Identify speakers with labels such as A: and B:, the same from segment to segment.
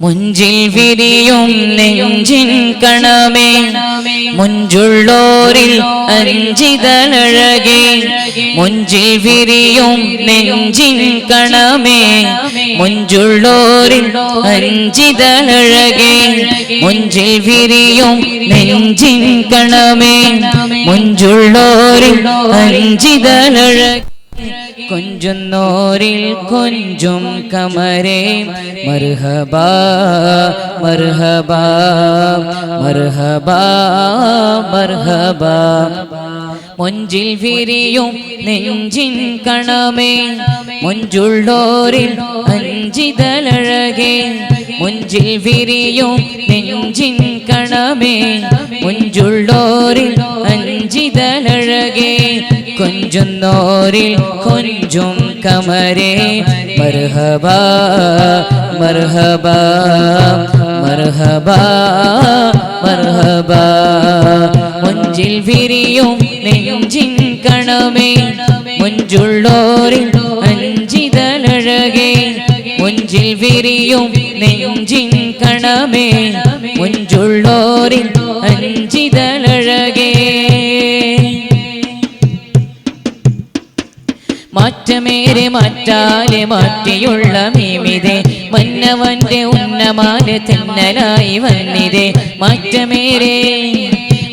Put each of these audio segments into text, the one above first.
A: മുഞ്ചിൽ വിരിയും നെഞ്ചിൻ കണമേ മുഞ്ചുള്ളോരിൽ അഞ്ചിതഴകേ മുഞ്ചിൽ വിരിയും നെഞ്ചിൻ കണമേ മുഞ്ചുള്ളോരിൽ അഞ്ചിതഴകേ മുഞ്ചിൽ വിരിയും നെഞ്ചിൻ കണമേ മുഞ്ചുള്ളോരിൽ അഞ്ചിതഴകേ കൊഞ്ചുന്നോരിൽ കൊഞ്ചും കമരേ മർഹബാ മർഹബാ മർഹബാ മർഹബാ മുഞ്ചിൽ വിരിയും നെഞ്ചിൻ കണമേ മുഞ്ചുള്ളോരിൽ അഞ്ചിതഴകേ മുഞ്ചിൽ വിരിയും നെഞ്ചിൻ കണമേ മുഞ്ചുള്ളോരിൽ അഞ്ചിതഴകേ കൊഞ്ചുന്നോരിൽ കൊഞ്ചും കമരേ മർഹബാ മർഹബാ മർഹബാ മർഹബാ മുഞ്ചിൽ വിരിയും നെഞ്ചിൻ കണമേ മുഞ്ചുള്ളോരിൽ അഞ്ചിതഴകേ മുഞ്ചിൽ വിരിയും നെഞ്ചിൻ കണമേ മുഞ്ചുള്ളോരിൽ അഞ്ചിതഴകേ മാറ്റമേറെ മാറ്റാലെ മാറ്റിയുള്ള മീമിതേ മന്നവന്റെ ഉന്നമാലെ തെന്നലായി വന്നിതേ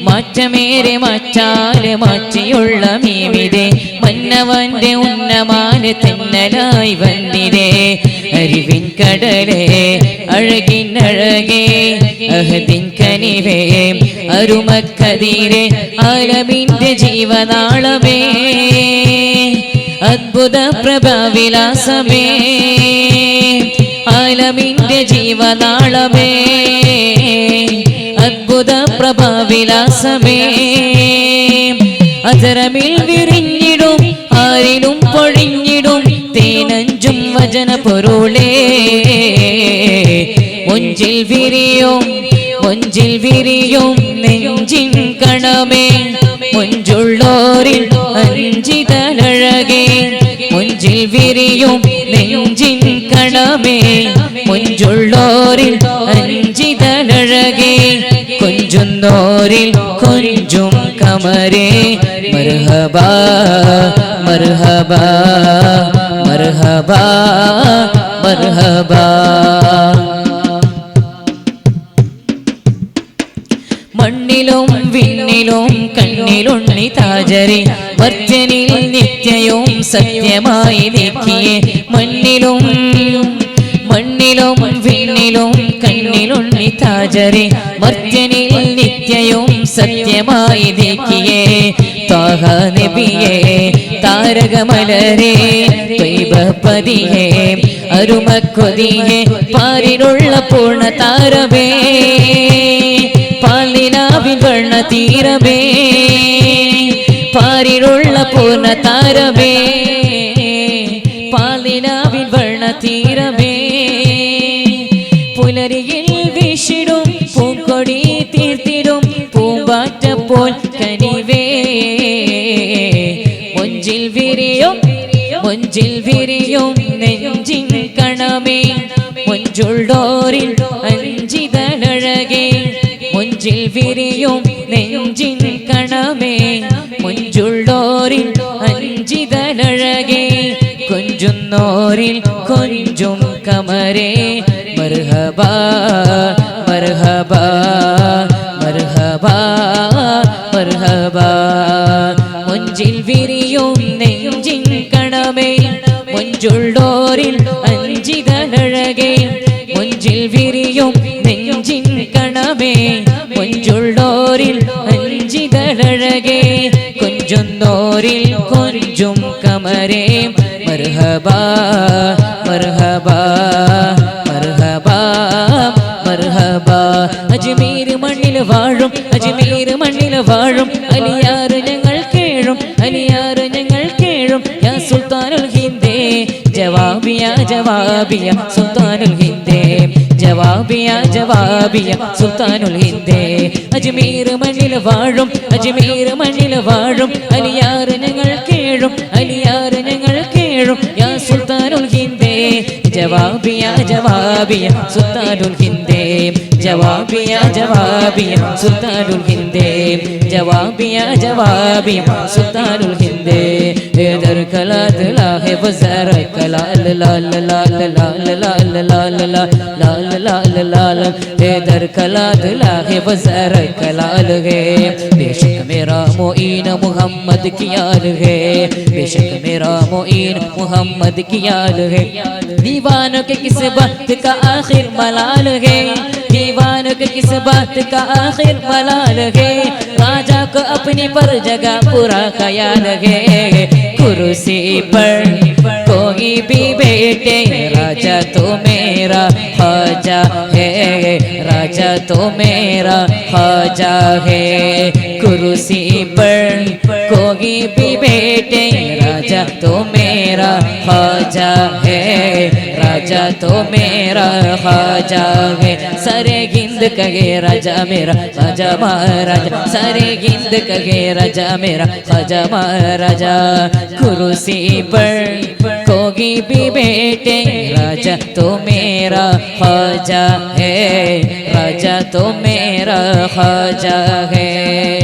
A: മാറ്റമേറെ മാറ്റാലെ മാറ്റിയുള്ള മീമിതേ മന്നവന്റെ ഉന്നമാലെ തെന്നലായി വന്നിതേ അറിവിൻ കടലേ അഴകിൻ അഴകേ അഹദിൻ കനിവേ അരുമക്കതിരെ ആലമിന്റെ ജീവനാളമേ അദ്ഭുത പ്രഭാവിലാസമേ ആലമിന്റെ ജീവനാളമേ അദ്ഭുത പ്രഭാവിലാസമേ അധരമിൽ വിരിഞ്ഞിടും ആരിലും പൊഴിഞ്ഞിടും തേനഞ്ചും വചന പൊരുളേ മുഞ്ചിൽ വിരിയും നെഞ്ചിൻ കണമേ മുഞ്ചുള്ളോരിൽ അഞ്ചിതഴകേ മുഞ്ചിൽ വിരിയും നെഞ്ചിൻ കണമേ മുഞ്ചുള്ളോരിൽ അഞ്ചിതഴകേ കൊഞ്ചുന്നോരിൽ കൊഞ്ചും കമരേ മർഹബാ മർഹബാ മർഹബാ മർഹബാ മണ്ണിലും വിണ്ണിലും കണ്ണിലുണ്ണി താജരെ വർദ്ധനിൽ നിത്യവും സത്യമായി നീക്കിയേ മണ്ണിലും വിണ്ണിലും കണ്ണിലുണ്ണി താജരെ വർദ്ധനിൽ നിത്യവും സത്യമായി നീക്കിയേ ത്വാഹ നബിയേ താരകമലരേ ത്വയ്ബപതിയേ അരുമക്കൊതിയേ പാരിലുള്ള പൂർണ്ണ താരമേ പാലിനാവിൻ വർണ്ണ തീരമേ പാരിലുള്ള പൂർണ്ണ താരമേ പാലിനാവിൻ വർണ്ണ തീരമേ പുലരിയിൽ വീശിടും പൂക്കൊടി തീർത്തിടും പൂമ്പാറ്റ പോൽ കനിവേ മുഞ്ചിൽ വിരിയും നെഞ്ചിൻ കണമേ മുഞ്ചുള്ളോരിൽ അഞ്ചിതഴകേ മുഞ്ചിൽ വിരിയും നെഞ്ചിൻ കണമേ മുഞ്ചുള്ളോരിൽ അഞ്ചിതഴകേ കൊഞ്ചുന്നോരിൽ കൊഞ്ചും കമരേ മർഹബാ മർഹബാ മർഹബാ മർഹബാ മുഞ്ചിൽ വിരിയും നെഞ്ചിൻ കണമേ മുഞ്ചുള്ളോരിൽ അഞ്ചിതഴകേ മുഞ്ചിൽ വിരിയും നെഞ്ചിൻ കണമേ മുഞ്ചുള്ളോരിൽ അഞ്ചിതഴകേ കൊഞ്ചുന്നോരിൽ കൊഞ്ചും കമരേ മർഹബാ മർഹബാ മർഹബാ മർഹബാ അജ്മീർ മണ്ണിൽ വാഴും അലിയാർ ഞങ്ങൾ കേഴും യാ സുൽത്താനുൽ ഹിന്ദേ ജവാബിയ സുൽത്താനുൽ ഹിന്ദേ ജവാബിയ സുൽത്താനുൽ ഹിന്ദേ അജ്മീർ മണ്ണിൽ വാഴും അലിയാർ ഞങ്ങൾ കേഴും യാ സുൽത്താനുൽ ഹിന്ദേ ജവാബിയ ജവാബിയ സുൽത്താനുൽ ഹിന്ദേ ജവാബിയ ജവാബിയ സുൽത്താനുൽ ഹിന്ദേ ജവാബിയ ജവാബിയ സുൽത്താനുൽ ഹിന്ദേ ദർ കലാ ദിലാ ഹെ വസറ കലാ ലാ ലാ ലാ ലാ ലാ ലാ ലാ ലാ ലാ दर कला दिला है वज़र कलाल है बेशक मेरा मोइन मोहम्मद की याल है बेशक मेरा मोइन मोहम्मद की याल है दीवानों के किस बात का आखिर मलाल है दीवानों के किस बात का आखिर मलाल है राजा को अपनी पर जगह पूरा ख्याल है कुर्सी पर कोई भी बैठे राजा तो मेरा ख्वाजा है राजा तो मेरा ख्वाजा है कुर्सी पर कोई भी बैठे राजा तो मेरा ख्वाजा है राजा तो मेरा ख्वाजा है सारे हिंद कहे राजा मेरा ख्वाजा महाराजा सारे हिंद कहे राजा मेरा ख्वाजा महाराजा कुर्सी पर कोई भी बैठे राजा तो मेरा ख्वाजा है राजा तो मेरा ख्वाजा है।